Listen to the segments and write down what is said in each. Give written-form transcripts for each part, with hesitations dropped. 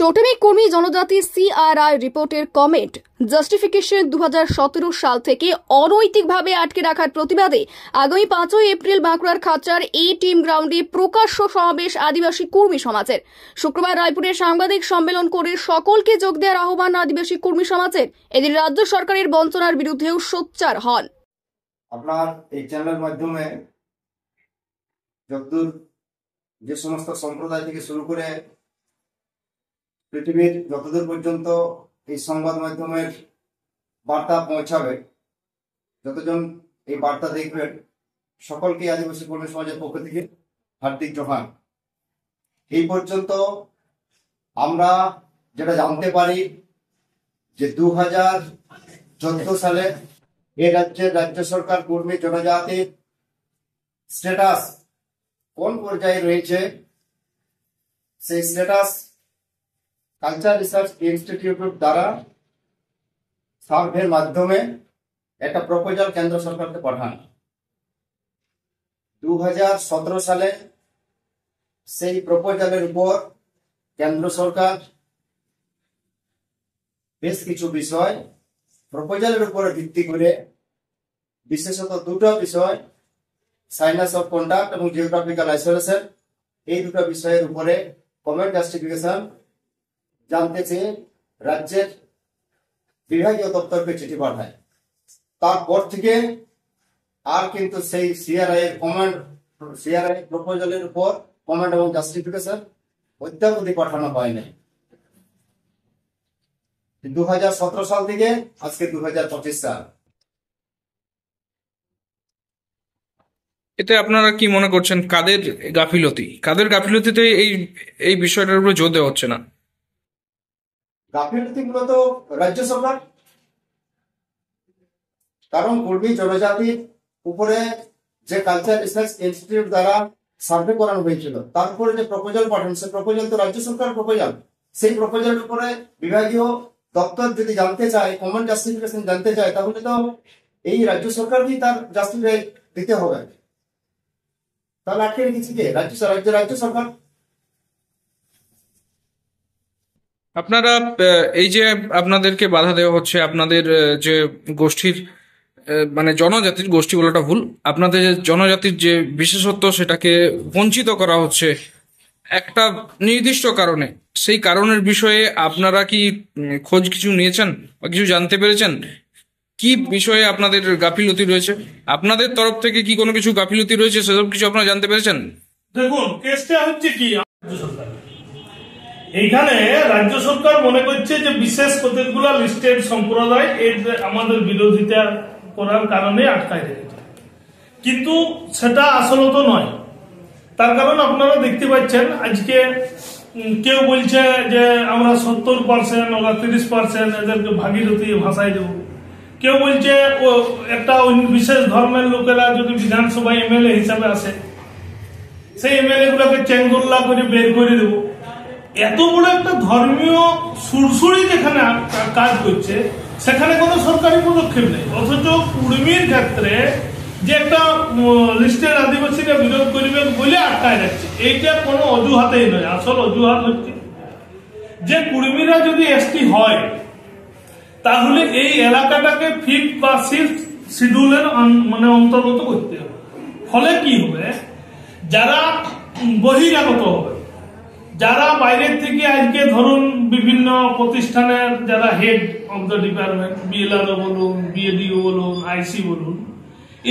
টোটেমিক কর্মী জনজাতি সিআরআই রিপোর্টের কমেন্ট জাস্টিফিকেশন 2017 সাল থেকে অনৈতিকভাবে আটকে রাখার প্রতিবাদে আগামী 5 এপ্রিল বাঁকুড়ার খাঁচার এ টিম গ্রাউন্ডে প্রকাশ্য সমাবেশ আদিবাসী কর্মী সমাজের। শুক্রবার রায়পুরে সাংবাদিক সম্মেলন করে সকলকে যোগ দেওয়ার আহ্বান আদিবাসী কর্মী সমাজের। এদিন রাজ্য সরকারের বঞ্চনার বিরুদ্ধেও সোচ্চার হন। আপনার এই চ্যানেলের মাধ্যমে যতদূর যে সমস্ত সম্প্রদায় থেকে শুরু করে পৃথিবীর যতদূর পর্যন্ত এই সংবাদ মাধ্যমের বার্তা পৌঁছাবে, যতজন এই বার্তা দেখবেন, সকলকে আদিবাসী কর্মী সমাজের পক্ষ থেকে হার্দিক জোহার। এই পর্যন্ত আমরা যেটা জানতে পারি যে 2014 সালে এই রাজ্যের রাজ্য সরকার কর্মী জনজাতির স্ট্যাটাস কোন পর্যায়ে রয়েছে, সেই স্ট্যাটাস কালচার রিসার্চ ইনস্টিটিউটের দ্বারা সার্ভের মাধ্যমে একটা প্রপোজাল কেন্দ্র সরকারকে পাঠান। 2017 সালে সেই প্রপোজালের উপর কেন্দ্র সরকার বেশ কিছু বিষয় প্রপোজালের উপরে ভিত্তি করে, বিশেষত দুটো বিষয়, সাইন্স অফ কন্ডাক্ট এবং জিওগ্রাফিক্যাল আইসোলেশন, এই দুটো বিষয়ের উপরে কমেন্ট জাস্টিফিকেশন জানতে চেয়ে রাজ্যের বিভাগীয় দপ্তরকে চিঠি পাঠায়। তারপর থেকে আর কিন্তু সেই সিআরআই প্রপোজালের উপর কমেন্ট এবং জাস্টিফিকেশন অদ্যাবধি পাঠানো হয়নি। 2017 সাল থেকে আজকে 2025 সাল। এতে আপনারা কি মনে করছেন, কাদের গাফিলতিতে এই বিষয়টার উপরে জোর দেওয়া হচ্ছে না? গাফিলতি মূলত রাজ্য সরকার, কারণ কর্মী জনজাতির উপরে যে কালচার রিসার্চ ইনস্টিটিউট দ্বারা সার্ভে করানো হয়েছিল, তার উপরে যে প্রপোজাল পাঠানো, সেই প্রপোজাল তো রাজ্য সরকার প্রপোজাল। সেই প্রপোজালের উপরে বিভাগীয় দপ্তর যদি জানতে চায়, কমন জাস্টিফিকেশন জানতে চায়, তাহলে তো এই রাজ্য সরকারকেই তার জাস্টিফাই দিতে হবে। তাহলে আটকে রেখেছি কে? রাজ্য সরকার। আপনারা এই যে আপনাদেরকে বাধা দেওয়া হচ্ছে, আপনাদের যে গোষ্ঠীর মানে জনজাতির গোষ্ঠী বলাটা ভুল, আপনাদের জনজাতির যে বিশেষত্ব সেটাকে বঞ্চিত করা হচ্ছে একটা নির্দিষ্ট কারণে, সেই কারণের বিষয়ে আপনারা কি খোঁজ কিছু নিয়েছেন বা কিছু জানতে পেরেছেন? কি বিষয়ে আপনাদের গাফিলতি রয়েছে? আপনাদের তরফ থেকে কি কোনো কিছু গাফিলতি রয়েছে, সেসব কিছু আপনারা জানতে পেরেছেন? দেখুন, কেসটা হচ্ছে কি, এইখানে রাজ্য সরকার মনে করছে যে বিশেষ কতগুলো লিস্টেড সম্প্রদায় এর আমাদের বিরোধিতা করার কারণে আটকায় রেখেছে, কিন্তু সেটা আসলত নয়। তার কারণ আপনারা দেখতে পাচ্ছেন, আজকে কেউ বলছে যে আমরা 70%, ওরা 30% এদেরকে ভাগীরথী ভাষায় দেব। কেউ বলছে ও একটা বিশেষ ধর্মের লোকেরা যদি বিধানসভায় এমএলএ হিসাবে আসে, সেই এমএলএ গুলোকে চেঙ্গোল্লা করে বের করে দেব। এত বড় একটা ধর্মীয় সুরসুরি যেখানে কাজ করছে, সেখানে কোনো সরকারি পদক্ষেপ নেই। অথচ কুর্মীর ক্ষেত্রে যে একটা লিস্টের আদিবাসীরা বিরোধ করবেন বলে আটকায় যাচ্ছে, এইটা কোনো অজুহাতেই নয়। আসল অজুহাত হচ্ছে যে কুর্মীরা যদি এসটি হয়, তাহলে এই এলাকাটাকে 5th বা 6th শিডিউলের মানে অন্তর্গত করতে হবে। ফলে কি হবে, যারা বহিরাগত হবে, যারা বাইরের থেকে আজকে ধরুন বিভিন্ন প্রতিষ্ঠানের যারা head of the department, BLRO বলুন, বিএডিও বলুন, আইসি বলুন,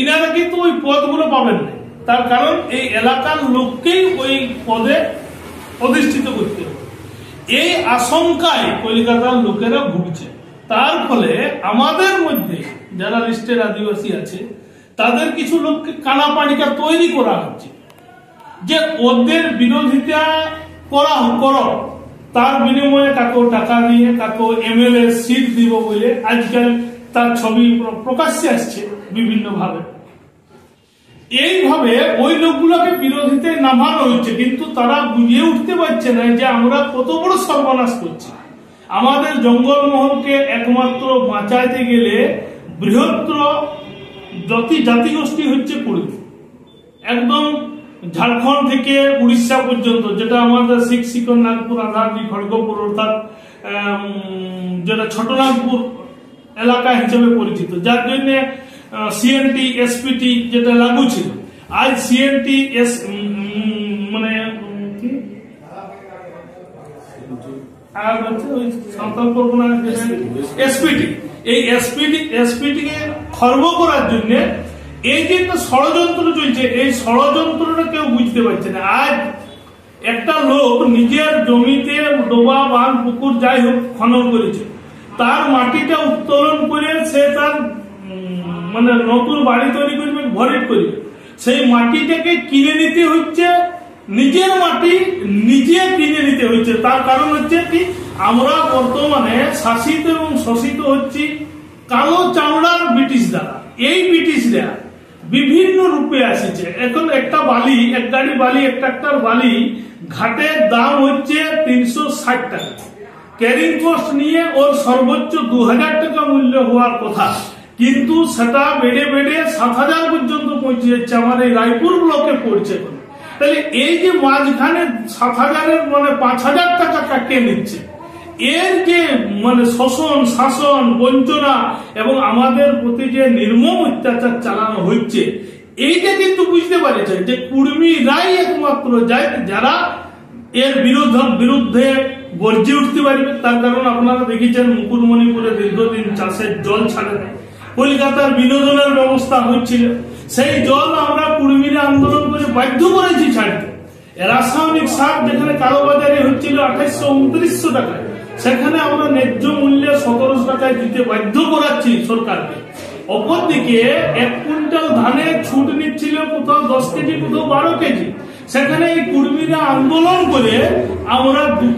ইনারা কিন্তু ওই পদগুলো পাবেন না। তার কারণ এই এলাকার লোককেই ওই পদে অধিষ্ঠিত করতে হবে। এই আশঙ্কায় কলকাতার লোকেরা ভুগছে। তার ফলে আমাদের মধ্যে যারা লিস্টের আদিবাসী আছে, তাদের কিছু লোককে কানাপানিকা তৈরি করা হচ্ছে যে ওদের বিরোধিতা করো, তার বিনিময়ে কাকেও টাকা দিয়ে, কাকেও এমএলএ সিট দিব বলে আজকাল তার ছবি প্রকাশ্যে আসছে বিভিন্ন ভাবে। এইভাবে ওই লোকগুলোকে বিরোধিতায় নামানো হচ্ছে, কিন্তু তারা বুঝিয়ে উঠতে পারছে না যে আমরা কত বড় সর্বনাশ করছি। আমাদের জঙ্গলমহলকে একমাত্র বাঁচাইতে গেলে বৃহত্তর জাতিগোষ্ঠী হচ্ছে কুর্মী। একদম ঝাড়খণ্ড থেকে উড়িষ্যা পর্যন্ত, যেটা আমাদের শিক্ষক নাগপুর, আধারদি, খড়গপুর অর্থাৎ যেটা ছোটনাগপুর এলাকা হিসেবে পরিচিত, যার জন্য সিএনটি এসপিটি যেটা লাগু ছিল, আজ সিএনটি মানে আর হচ্ছে ওই সাঁওতাল পরগনা এসপিটি, এই এসপিটি কে খর্ব করার জন্য এই যে একটা ষড়যন্ত্র চলছে, এই ষড়যন্ত্রটা কেউ বুঝতে পারছে না। আজ একটা লোক নিজের জমিতে ডোবা, বাঁধ, পুকুর যাই হোক খনন করেছে, তার মাটিটা উত্তোলন করে সে তার মানে নতুন বাড়ি তৈরি করবে, ঘরে করবে, সেই মাটিটাকে কিনে নিতে হচ্ছে, নিজের মাটি নিজে কিনে নিতে হচ্ছে। তার কারণ হচ্ছে কি, আমরা বর্তমানে শাসিত এবং শোষিত হচ্ছি কালো চামড়ার ব্রিটিশ দ্বারা। এই ব্রিটিশরা বিভিন্ন রূপে আসছে। এখন একটা বালি, এক গাড়ি বালি, এক ট্রাক্টর বালি ঘাটের দাম হচ্ছে 360 টাকা, ক্যারিং কস্ট নিয়ে ওর সর্বোচ্চ 2000 টাকা মূল্য হওয়ার কথা, কিন্তু সেটা বেড়ে বেড়ে 7000 পর্যন্ত পৌঁছে যাচ্ছে। আমাদের রায়পুর ব্লকে পড়ছে। তাহলে এই যে মাঝখানে 7000-এর মানে 5000 টাকা কাটিয়ে নিচ্ছে, এর যে মানে শোষণ, শাসন, বঞ্চনা এবং আমাদের প্রতি যে নির্মম অত্যাচার চালানো হচ্ছে, এইটা কিন্তু বুঝতে পারছে যে কুর্মীরাই একমাত্র যারা এর বিরুদ্ধে গর্জে উঠতে পারবে। তার কারণ আপনারা দেখেছেন মুকুটমণিপুরে দীর্ঘদিন চাষের জল ছাড়ে নাই, কলকাতার বিনোদনের ব্যবস্থা হচ্ছিল, সেই জল আমরা কুর্মীরা আন্দোলন করে বাধ্য করেছি ছাড়তে। রাসায়নিক সার যেখানে কালোবাজারে হচ্ছিল 2800-2900 টাকায়, সেখানে আমরা ন্যায্য মূল্যে 1700 টাকায় দিতে বাধ্য করাচ্ছি সরকারকে। অপরদিকে 1 কুইন্টাল ধানে ছুট নিচ্ছিল কোথাও 10 কেজি, কোথাও 12 কেজি, সেখানে এই কুর্মীরা আন্দোলন করে আমরা 2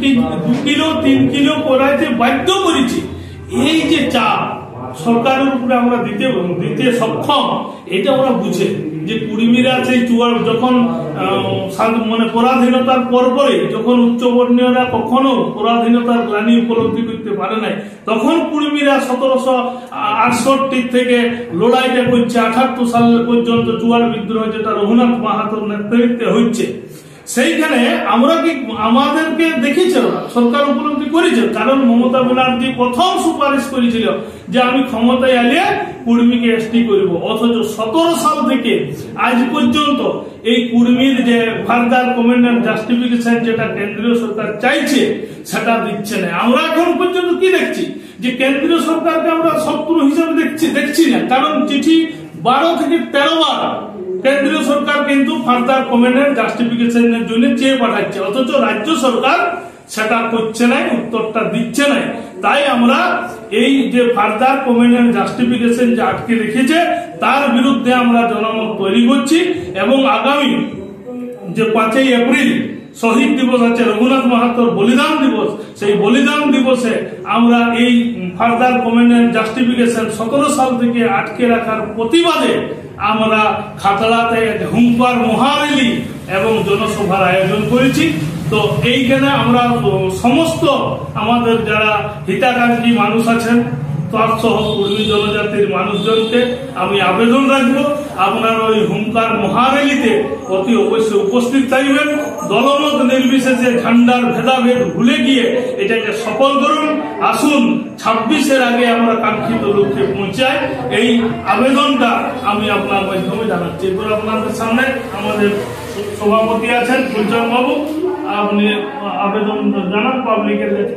কিলো 3 কিলো করাইতে বাধ্য করেছি। এই যে চাপ সরকারের উপরে আমরা দিতে সক্ষম, এটা ওরা বুঝে যে কুর্মীরা সেই যখন মানে পরাধীনতার পরপরে, যখন উচ্চবর্ণীয়রা কখনো পরাধীনতার গ্লানি উপলব্ধি করতে পারে নাই, তখন কুর্মীরা 1768 থেকে লড়াইটা করছে 78 সাল পর্যন্ত, চুয়ার বিদ্রোহ যেটা রঘুনাথ মাহাতোর নেতৃত্বে হচ্ছে। সেইখানে আমরা কি আমাদেরকে দেখেছে সরকার উপলব্ধি করেছে, কারণ মমতা ব্যানার্জি প্রথম সুপারিশ করেছিল যে আমি ক্ষমতায় এলে কুর্মীকে এসটি করব, অথচ 17 সাল থেকে আজ পর্যন্ত এই কুর্মীর যে ফার্দার কমেন্ট এন্ড জাস্টিফিকেশন যেটা কেন্দ্রীয় সরকার চাইছে সেটা দিচ্ছে না। আমরা এখন পর্যন্ত কি দেখছি যে কেন্দ্রীয় সরকারকে আমরা শত্রু হিসেবে দেখছি না, কারণ চিঠি 12 থেকে 13 বার কেন্দ্রীয় সরকার কিন্তু ফার্দার কমেন্ট এন্ড জাস্টিফিকেশনের জন্য চেয়ে পাঠাচ্ছে, অথচ রাজ্য সরকার সেটা করছে না, উত্তরটা দিচ্ছে না। তাই আমরা এই যে ফার্দার কমেন্ট এন্ড জাস্টিফিকেশন যে আটকে রেখেছে তার বিরুদ্ধে আমরা জনমত তৈরি করছি, এবং আগামী যে 5ই এপ্রিল শহীদ দিবস আছে, রঘুনাথ মাহাতোর বলিদান দিবস, সেই বলিদান দিবসে আমরা এই ফার্দার কমেন্ট এন্ড জাস্টিফিকেশন 17 সাল থেকে আটকে রাখার প্রতিবাদে আমরা খাতড়াতে হুঙ্কার মহারেলি এবং জনসভার আয়োজন করেছি। তো এইখানে আমরা সমস্ত আমাদের যারা হিতাকাঙ্ক্ষী মানুষ আছেন তার সহ কুর্মী জনজাতির মানুষজনকে আমি আবেদন রাখবো, আপনার ওই হুঙ্কার মহারেলিতে অতি অবশ্যই উপস্থিত থাকবেন। দলমত নির্বিশেষে ঝান্ডার ভেদাভেদ ভুলে গিয়ে এটাকে সফল করুন। আসুন 26-এর আগে আমরা কাঙ্ক্ষিত লক্ষ্যে পৌঁছাই, এই আবেদনটা আমি আপনার মাধ্যমে জানাচ্ছি। এরপর আপনাদের সামনে আমাদের সভাপতি আছেন ফুলচন্দ্র বাবু, আপনি আবেদন জানান পাবলিকের কাছে।